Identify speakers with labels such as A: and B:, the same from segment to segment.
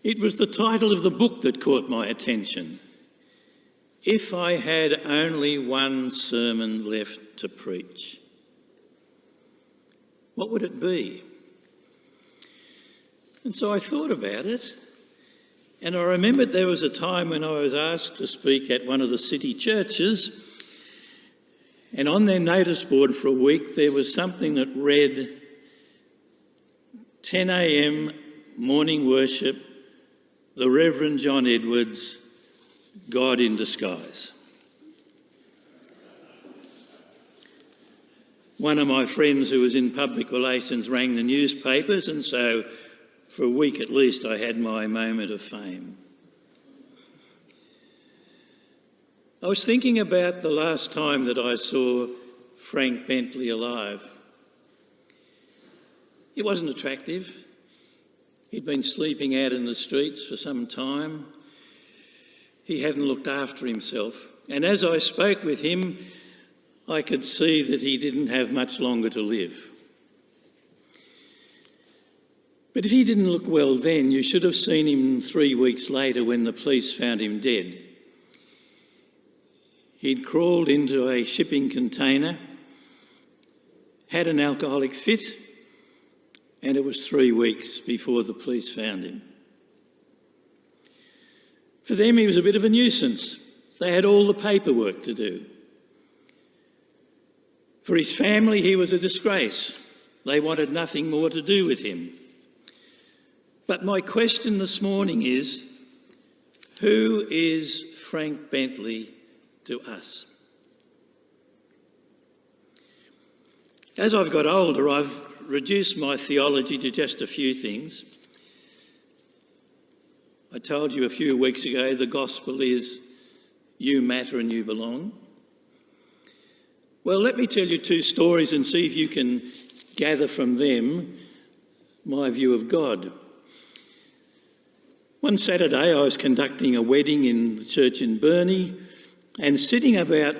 A: It was the title of the book that caught my attention. If I had only one sermon left to preach, what would it be? And so I thought about it, and I remembered there was a time when I was asked to speak at one of the city churches, and on their notice board for a week there was something that read, 10 a.m. morning worship, the Rev John Edwards, God in disguise. One of my friends who was in public relations rang the newspapers, and so for a week at least I had my moment of fame. I was thinking about the last time that I saw Frank Bentley alive. He wasn't attractive. He'd been sleeping out in the streets for some time. He hadn't looked after himself. And as I spoke with him, I could see that he didn't have much longer to live. But if he didn't look well then, you should have seen him 3 weeks later when the police found him dead. He'd crawled into a shipping container, had an alcoholic fit, and it was 3 weeks before the police found him. For them, he was a bit of a nuisance. They had all the paperwork to do. For his family, he was a disgrace. They wanted nothing more to do with him. But my question this morning is, who is Frank Bentley to us? As I've got older, I've reduced my theology to just a few things. I told you a few weeks ago the gospel is you matter and you belong. Well, let me tell you 2 stories and see if you can gather from them my view of God. One Saturday I was conducting a wedding in the church in Burnie, and sitting about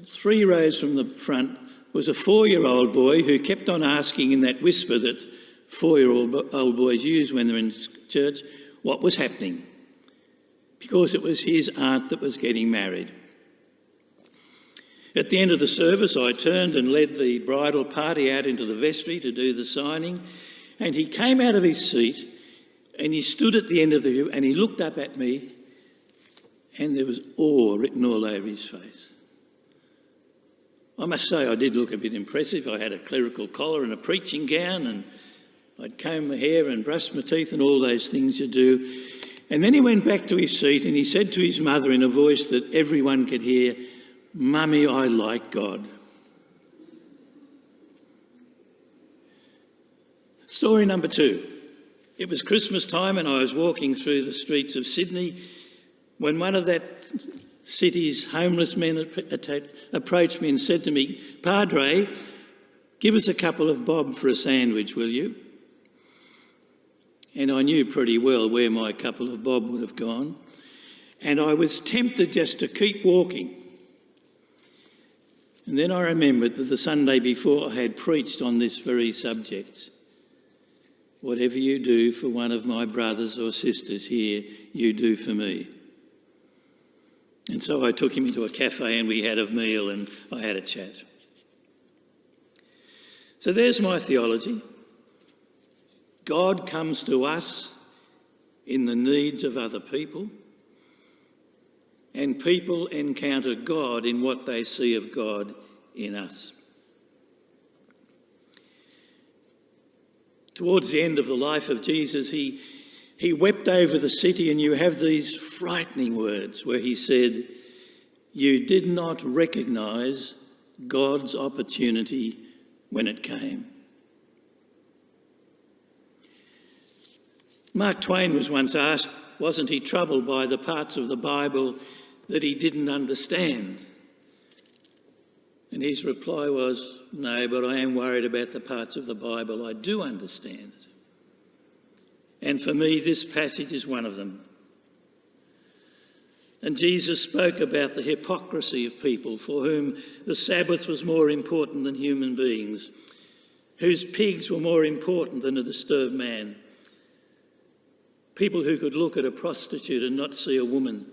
A: 3 rows from the front was a 4-year-old boy who kept on asking in that whisper that 4-year-old boys use when they're in church, what was happening, because it was his aunt that was getting married. At the end of the service, I turned and led the bridal party out into the vestry to do the signing, and he came out of his seat and he stood at the end of the view and he looked up at me, and there was awe written all over his face. I must say I did look a bit impressive. I had a clerical collar and a preaching gown, and I'd comb my hair and brushed my teeth and all those things you do. And then he went back to his seat and he said to his mother in a voice that everyone could hear, "Mummy, I like God." Story number 2. It was Christmas time and I was walking through the streets of Sydney when one of that city's homeless men approached me and said to me, "Padre, give us a couple of bob for a sandwich, will you?" And I knew pretty well where my couple of bob would have gone. And I was tempted just to keep walking. And then I remembered that the Sunday before I had preached on this very subject. Whatever you do for one of my brothers or sisters here, you do for me. And so I took him into a cafe and we had a meal and I had a chat. So there's my theology. God comes to us in the needs of other people, and people encounter God in what they see of God in us. Towards the end of the life of Jesus, he wept over the city, and you have these frightening words where he said, "You did not recognise God's opportunity when it came." Mark Twain was once asked, wasn't he troubled by the parts of the Bible that he didn't understand? And his reply was, "No, but I am worried about the parts of the Bible I do understand." And for me, this passage is one of them. And Jesus spoke about the hypocrisy of people for whom the Sabbath was more important than human beings, whose pigs were more important than a disturbed man, People who could look at a prostitute and not see a woman.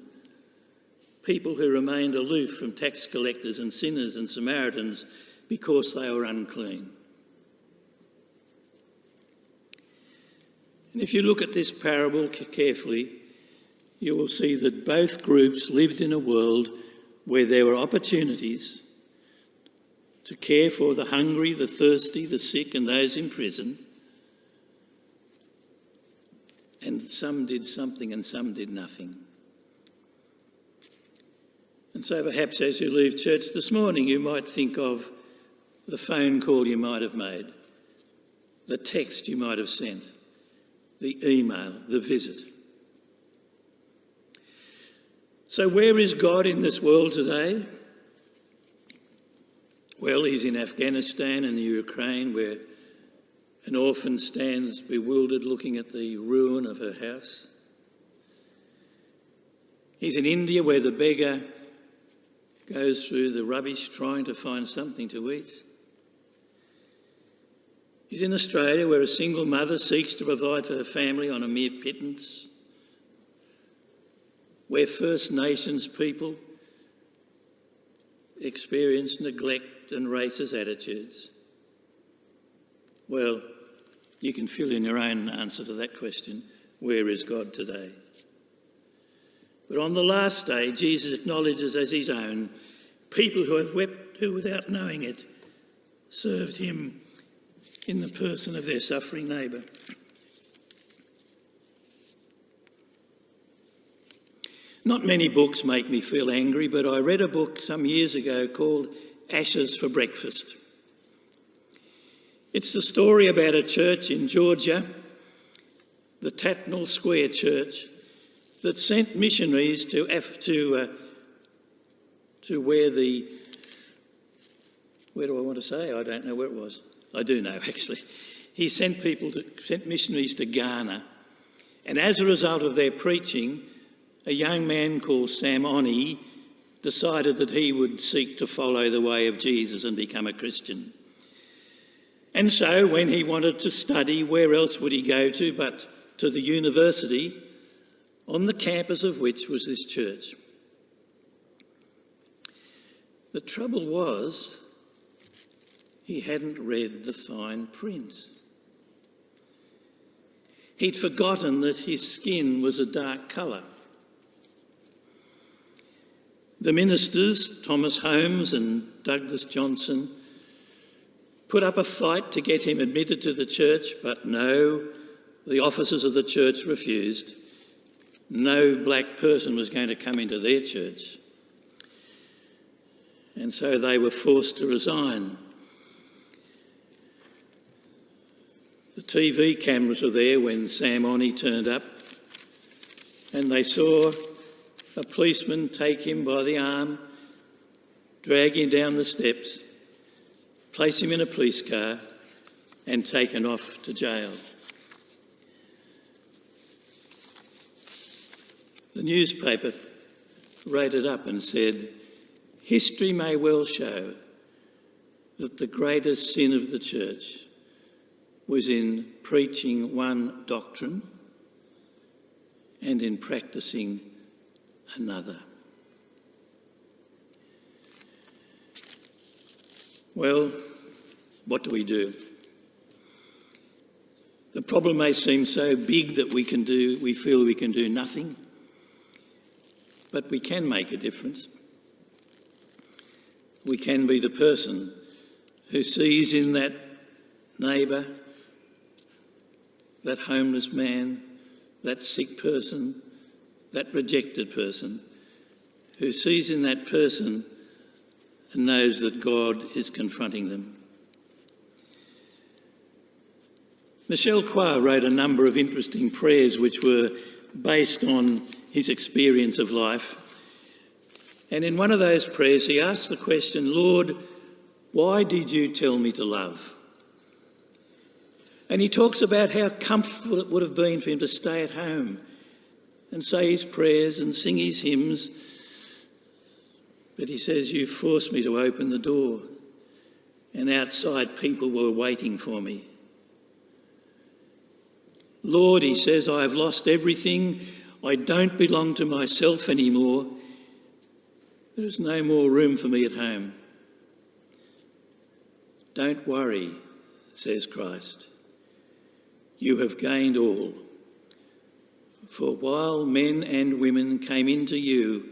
A: People who remained aloof from tax collectors and sinners and Samaritans because they were unclean. And if you look at this parable carefully, you will see that both groups lived in a world where there were opportunities to care for the hungry, the thirsty, the sick and those in prison. And some did something and some did nothing. And so perhaps as you leave church this morning, you might think of the phone call you might have made, the text you might have sent, the email, the visit. So where is God in this world today? Well, he's in Afghanistan and the Ukraine, where an orphan stands bewildered looking at the ruin of her house. He's in India, where the beggar goes through the rubbish trying to find something to eat. He's in Australia, where a single mother seeks to provide for her family on a mere pittance, where First Nations people experience neglect and racist attitudes. Well, you can fill in your own answer to that question. Where is God today? But on the last day, Jesus acknowledges as his own people who have wept, who without knowing it, served him in the person of their suffering neighbour. Not many books make me feel angry, but I read a book some years ago called Ashes for Breakfast. It's the story about a church in Georgia, the Tatnall Square Church, that sent missionaries to where the... Where do I want to say? I don't know where it was. I do know, actually. He sent missionaries to Ghana, and as a result of their preaching, a young man called Sam Oni decided that he would seek to follow the way of Jesus and become a Christian. And so when he wanted to study, where else would he go to but to the university, on the campus of which was this church. The trouble was, he hadn't read the fine print. He'd forgotten that his skin was a dark colour. The ministers, Thomas Holmes and Douglas Johnson, put up a fight to get him admitted to the church, but no, the officers of the church refused. No black person was going to come into their church. And so they were forced to resign. The TV cameras were there when Sam Oni turned up, and they saw a policeman take him by the arm, drag him down the steps, place him in a police car and taken off to jail. The newspaper wrote it up and said, "History may well show that the greatest sin of the church was in preaching one doctrine and in practising another." Well, what do? The problem may seem so big that we feel we can do nothing, but we can make a difference. We can be the person who sees in that neighbour, that homeless man, that sick person, that rejected person, who sees in that person and knows that God is confronting them. Michel Khoa wrote a number of interesting prayers which were based on his experience of life. And in one of those prayers he asked the question, "Lord, why did you tell me to love?" And he talks about how comfortable it would have been for him to stay at home and say his prayers and sing his hymns. But he says, "You forced me to open the door, and outside people were waiting for me." Lord, he says, I have lost everything. I don't belong to myself anymore. There's no more room for me at home. Don't worry, says Christ. You have gained all. For while men and women came into you,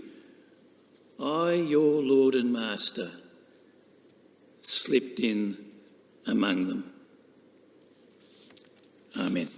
A: I, your Lord and Master, slipped in among them. Amen.